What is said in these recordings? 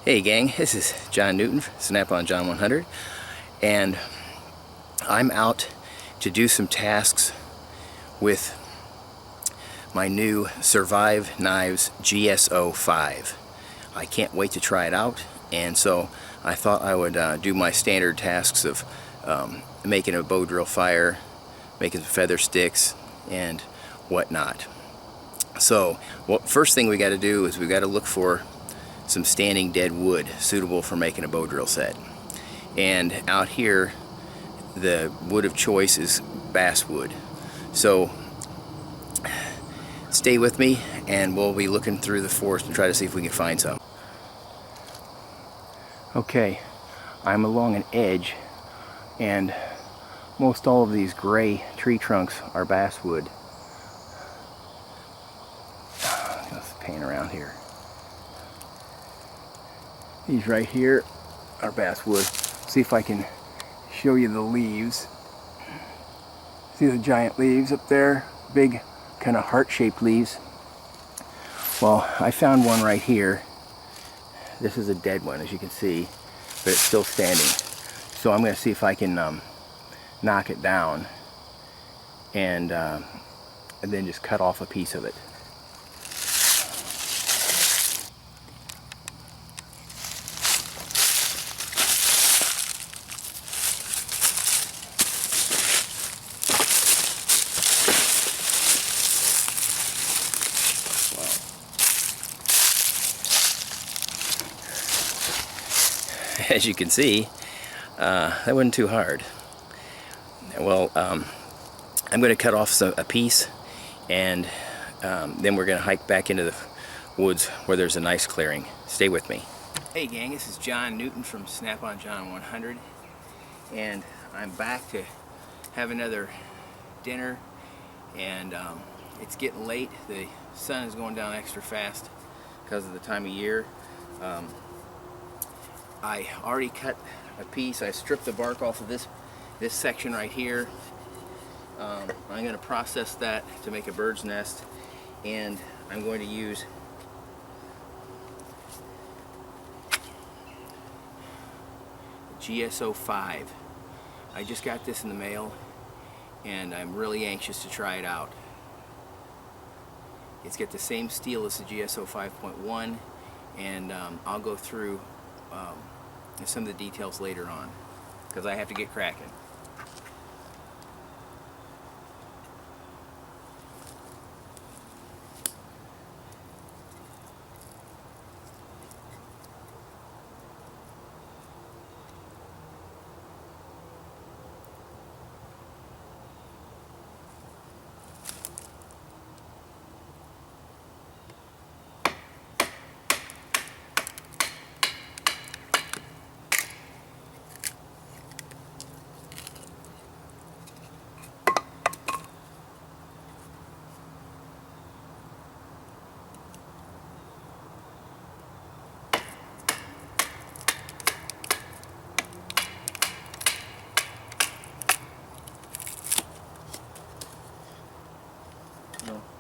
Hey gang, this is John Newton, Snap-on John 100, and I'm out to do some tasks with my new Survive Knives GSO-5. I can't wait to try it out, and so I thought I would do my standard tasks of making a bow drill fire, making some feather sticks, and whatnot. So, first thing we got to do is we got to look for some standing dead wood suitable for making a bow drill set. And out here, the wood of choice is basswood. So stay with me and we'll be looking through the forest and try to see if we can find some. Okay, I'm along an edge and most all of these gray tree trunks are basswood. Let's pan around here. These right here are basswood. See if I can show you the leaves. See the giant leaves up there? Big kind of heart-shaped leaves. Well, I found one right here. This is a dead one, as you can see, but it's still standing. So I'm going to see if I can knock it down and then just cut off a piece of it. As you can see, that wasn't too hard. Well, I'm going to cut off a piece, and then we're going to hike back into the woods where there's a nice clearing. Stay with me. Hey gang, this is John Newton from Snap-on John 100, and I'm back to have another dinner, and it's getting late. The sun is going down extra fast because of the time of year. I already cut a piece. I stripped the bark off of this section right here. I'm going to process that to make a bird's nest, and I'm going to use GSO-5. I just got this in the mail, and I'm really anxious to try it out. It's got the same steel as the GSO-5.1, and I'll go through some of the details later on, because I have to get cracking.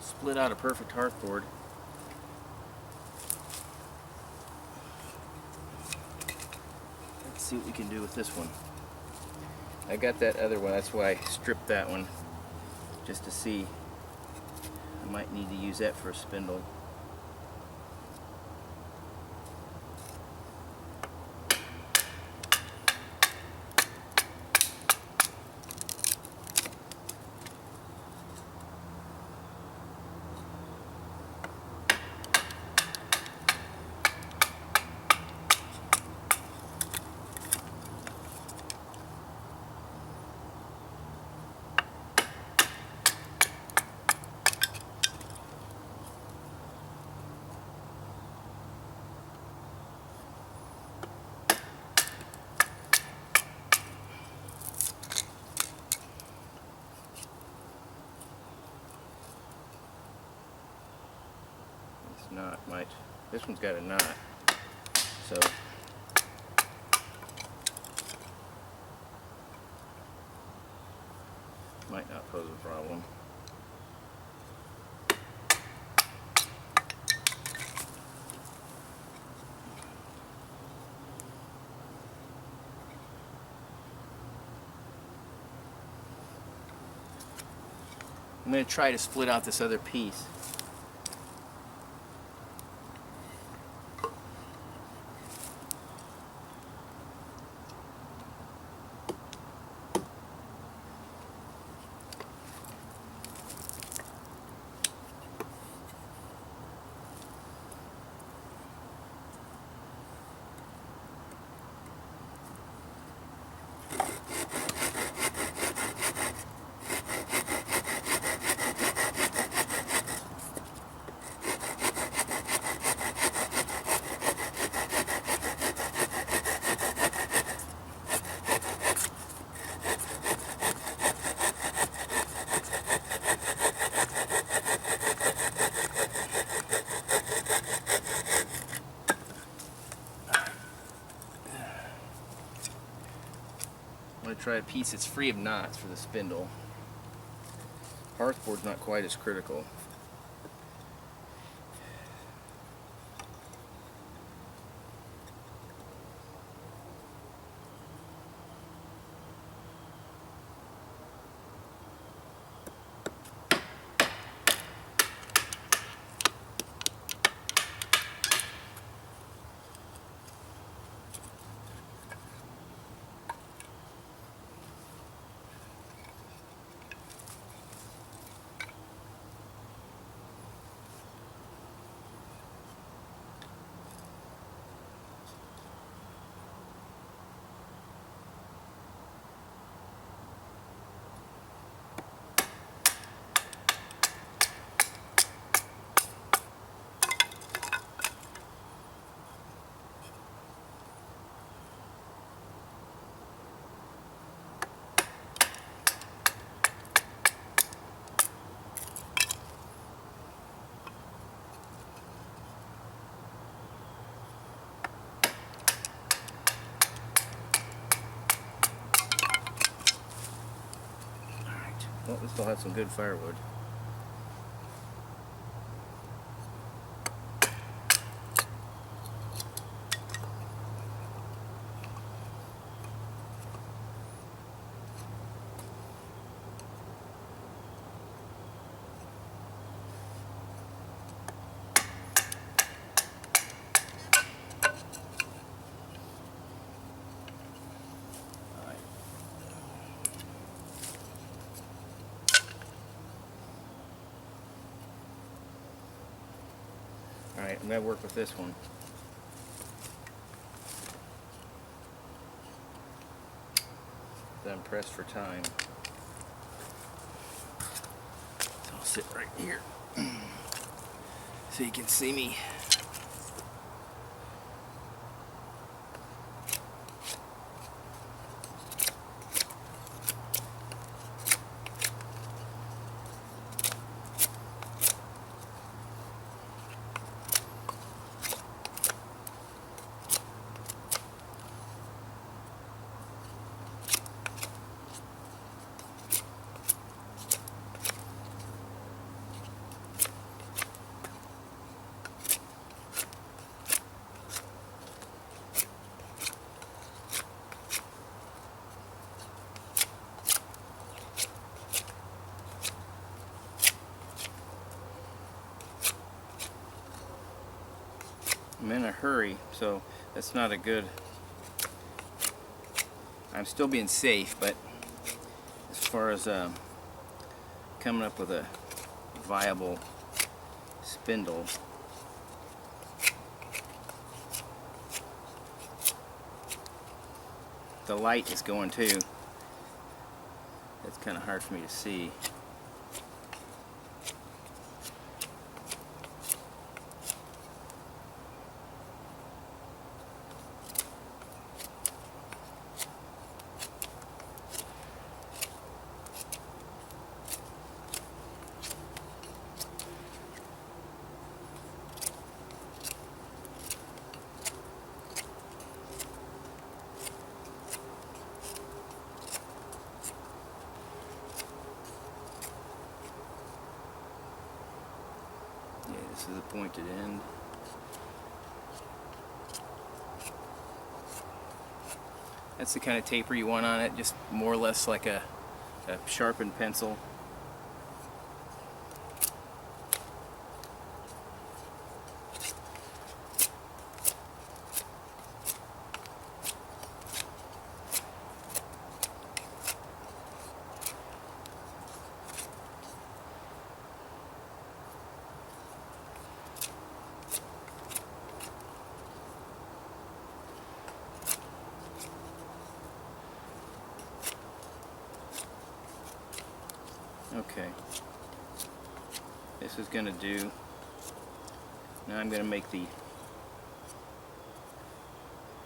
Split out a perfect heartboard. Let's see what we can do with this one. I got that other one, that's why I stripped that one, just to see. I might need to use that for a spindle. Knot might, this one's got a knot, so might not pose a problem. going to try to split out this other piece. I'm going to try a piece that's free of knots for the spindle. Hearthboard's not quite as critical. Well, we still have some good firewood. Alright, I'm going to work with this one. I'm pressed for time. So I'll sit right here so you can see me. I'm in a hurry, so that's not a good... I'm still being safe, but as far as coming up with a viable spindle, the light is going too. That's kind of hard for me to see. This is a pointed end. That's the kind of taper you want on it, just more or less like a sharpened pencil. this is going to do, now I'm going to make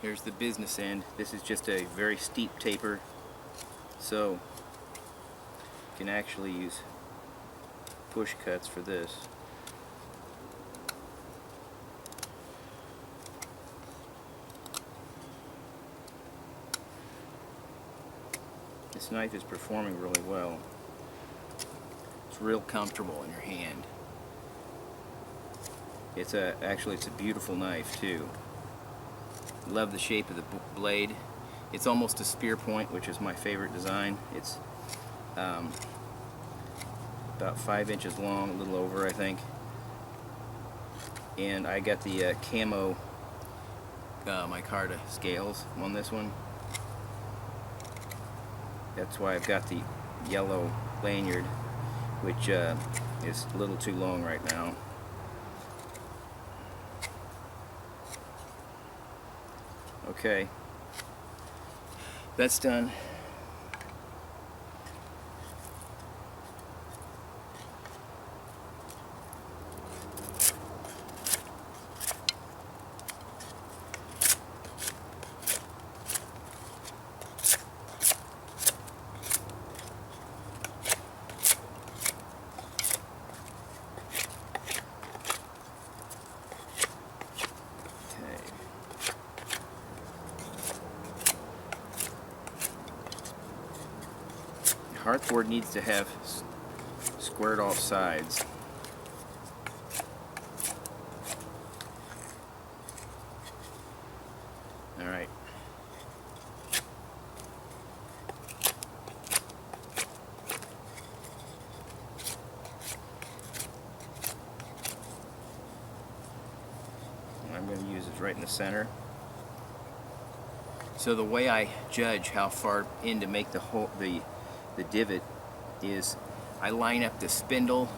here's the business end. This is just a very steep taper, so you can actually use push cuts for this. This knife is performing really well. It's real comfortable in your hand. Actually it's a beautiful knife too. Love the shape of the blade. It's almost a spear point, which is my favorite design. It's about 5 inches long, a little over I think. And I got the camo micarta scales on this one. That's why I've got the yellow lanyard, which is a little too long right now. Okay, that's done. Hearthboard needs to have squared off sides. Alright. What I'm going to use is right in the center. So the way I judge how far in to make the hole, the divot, is I line up the spindle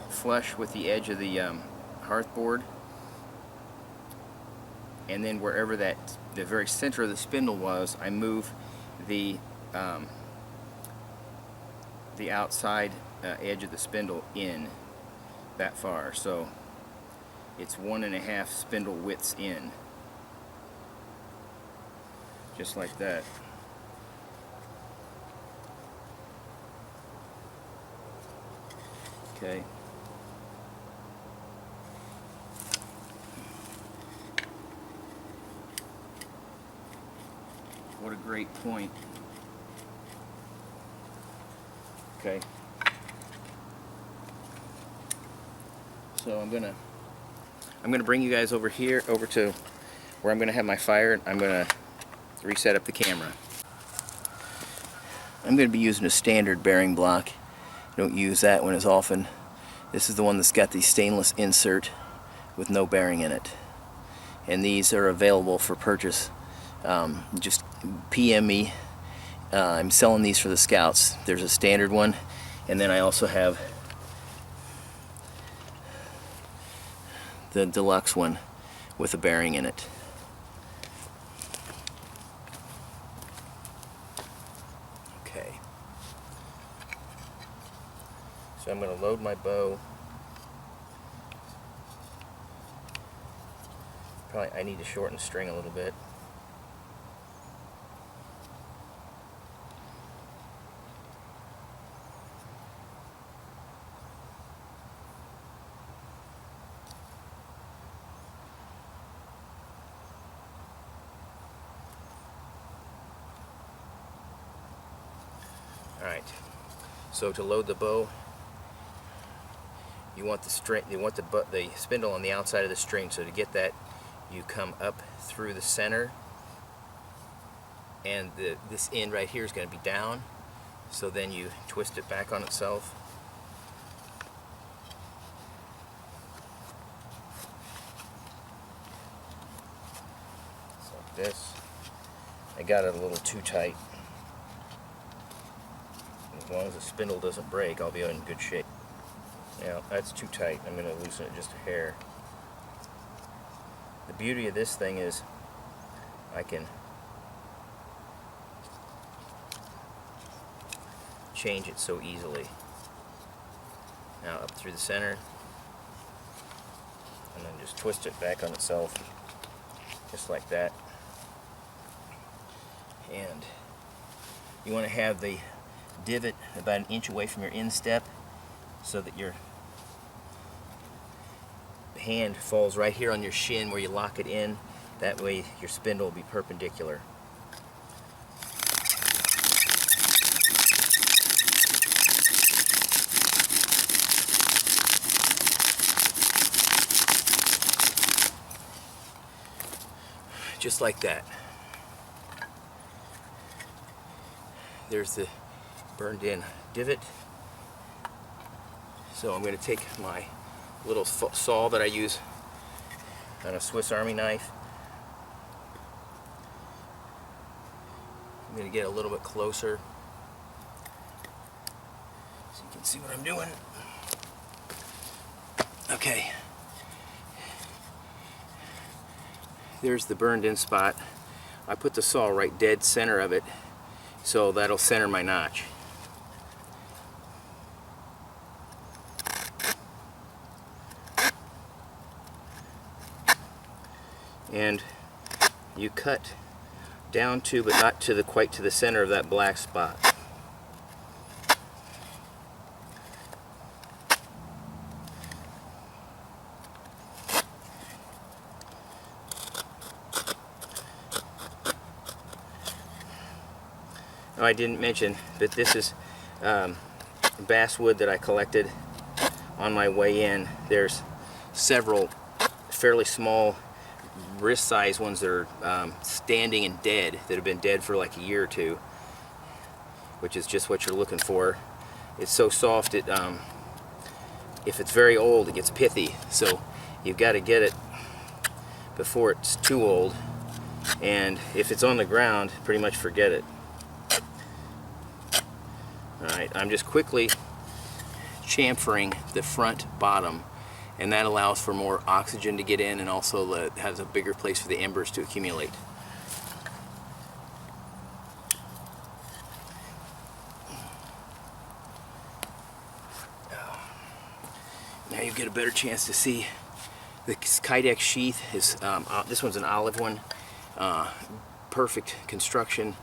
flush with the edge of the hearthboard, and then wherever the very center of the spindle was, I move the outside edge of the spindle in that far, so it's 1.5 spindle widths in, just like that. Okay. What a great point. Okay. So I'm gonna bring you guys over here, over to where I'm gonna have my fire. I'm gonna reset up the camera. I'm gonna be using a standard bearing block. Don't use that one as often. This is the one that's got the stainless insert with no bearing in it. And these are available for purchase. Just PM me. I'm selling these for the Scouts. There's a standard one, and then I also have the deluxe one with a bearing in it. Okay. So I'm going to load my bow. Probably I need to shorten the string a little bit. Alright, so to load the bow, you want the string, the spindle on the outside of the string. So to get that, you come up through the center, and this end right here is going to be down. So then you twist it back on itself. So like this. I got it a little too tight. As long as the spindle doesn't break, I'll be in good shape. Now, that's too tight. I'm going to loosen it just a hair. The beauty of this thing is I can change it so easily. Now up through the center, and then just twist it back on itself, just like that. And you want to have the divot about 1 inch away from your instep so that your hand falls right here on your shin where you lock it in. That way your spindle will be perpendicular. Just like that. There's the burned in divot. So I'm going to take my little saw that I use on a Swiss Army knife. I'm going to get a little bit closer so you can see what I'm doing. Okay. There's the burned in spot. I put the saw right dead center of it, so that'll center my notch. And you cut down to, but not to the quite to the center of that black spot. Oh, I didn't mention that this is basswood that I collected on my way in. There's several fairly small wrist-sized ones that are standing and dead, that have been dead for like a year or two, which is just what you're looking for. It's so soft, it if it's very old, it gets pithy, so you've got to get it before it's too old, and if it's on the ground, pretty much forget it. Alright, I'm just quickly chamfering the front bottom, and that allows for more oxygen to get in, and also has a bigger place for the embers to accumulate. Now you get a better chance to see the Kydex sheath. Is this one's an olive one, perfect construction,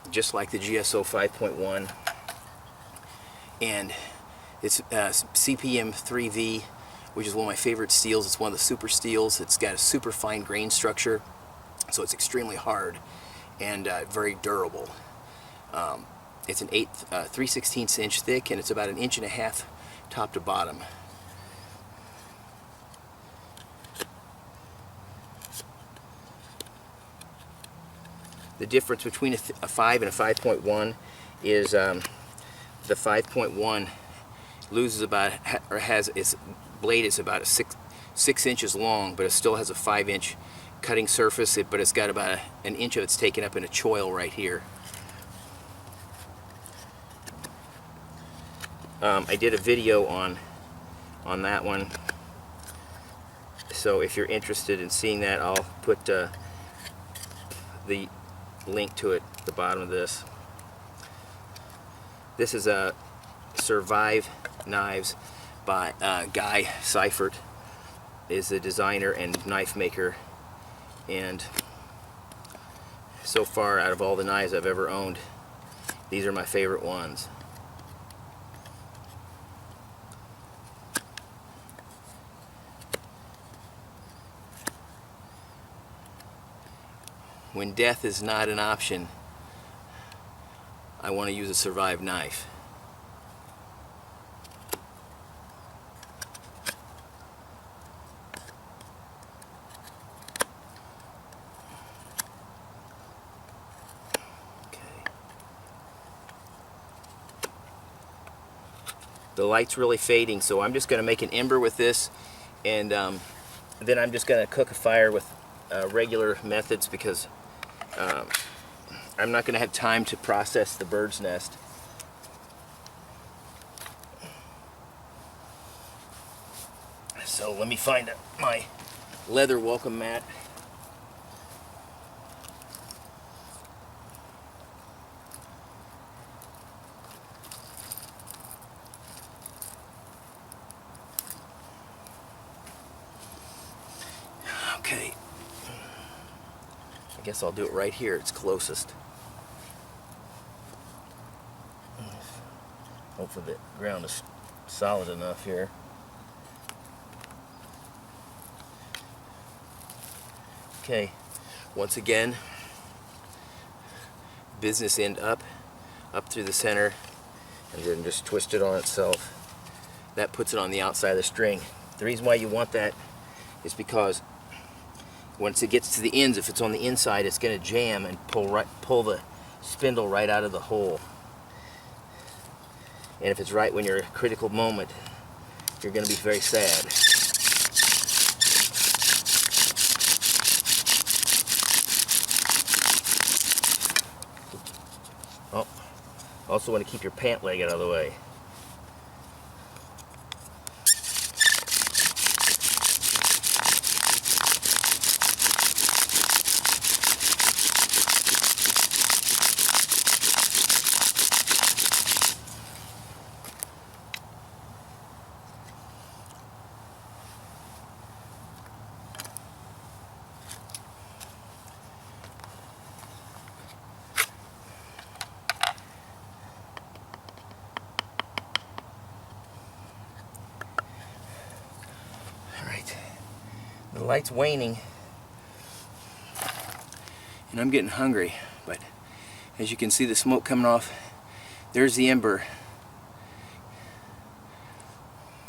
just like the GSO-5.1, and it's CPM 3V, which is one of my favorite steels. It's one of the super steels. It's got a super fine grain structure, so it's extremely hard and very durable. It's an 3/16 inch thick, and it's about 1.5 inches top to bottom. The difference between a 5 and a 5.1 is the 5.1 loses about, or has, its blade is about a 6 inches long, but it still has a 5-inch cutting surface, but it's got about 1 inch of it's taken up in a choil right here. I did a video on that one, so if you're interested in seeing that, I'll put the link to it at the bottom of this. This is a Survive Knives by Guy Seifert, is the designer and knife maker, and so far out of all the knives I've ever owned, these are my favorite ones. When death is not an option, I want to use a Survive knife. Okay. The light's really fading, so I'm just going to make an ember with this, and then I'm just going to cook a fire with regular methods, because I'm not going to have time to process the bird's nest. So let me find my leather welcome mat. guess I'll do it right here. It's closest. Hopefully the ground is solid enough here. Okay, once again, business end up through the center, and then just twist it on itself. That puts it on the outside of the string. The reason why you want that is because once it gets to the ends, if it's on the inside, it's going to jam and pull the spindle right out of the hole. And if it's right when you're at a critical moment, you're going to be very sad. Oh, also want to keep your pant leg out of the way. The light's waning, and I'm getting hungry, but as you can see the smoke coming off, there's the ember,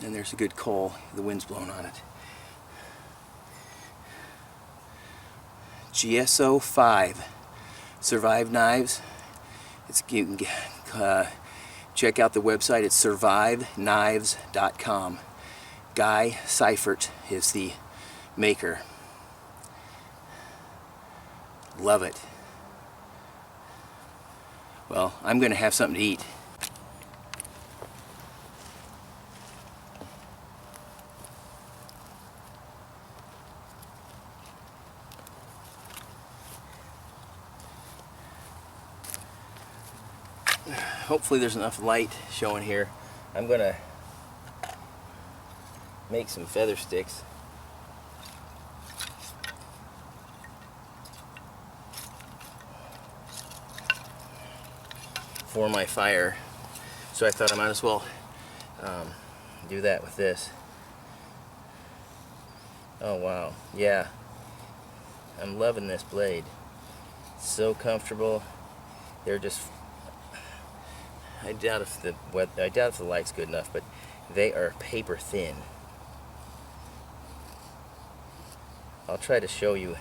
and there's a good coal. The wind's blowing on it. GSO-5 Survive Knives. You can check out the website. It's surviveknives.com. Guy Seifert is the maker. Love it. Well, I'm going to have something to eat. Hopefully there's enough light showing here. I'm going to make some feather sticks. For my fire, so I thought I might as well do that with this. Oh wow, yeah, I'm loving this blade. It's so comfortable. They're just, I doubt if the light's good enough, but they are paper thin. I'll try to show you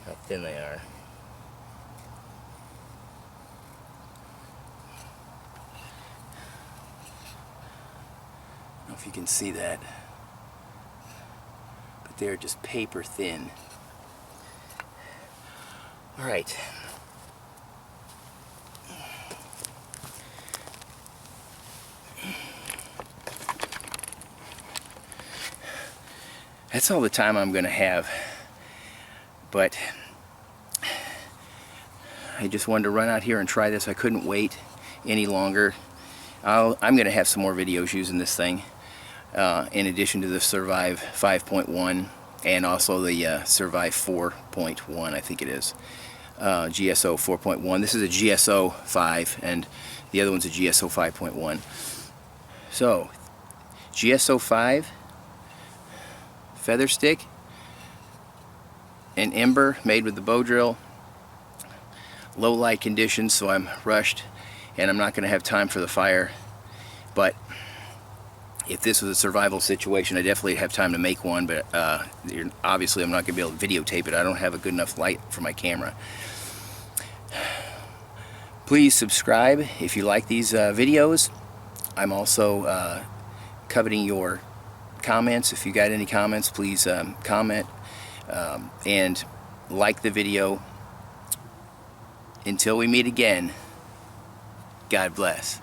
how thin they are. I don't know if you can see that, but they're just paper thin. All right. That's all the time I'm going to have, but I just wanted to run out here and try this. I couldn't wait any longer. I'm going to have some more videos using this thing, in addition to the Survive 5.1 and also the Survive 4.1, I think it is. GSO 4.1. This is a GSO 5 and the other one's a GSO 5.1. So, GSO 5, feather stick, an ember made with the bow drill, low light conditions, so I'm rushed and I'm not going to have time for the fire. But if this was a survival situation, I definitely have time to make one, but obviously I'm not going to be able to videotape it. I don't have a good enough light for my camera. Please subscribe if you like these videos. I'm also coveting your comments. If you got any comments, please comment and like the video. Until we meet again, God bless.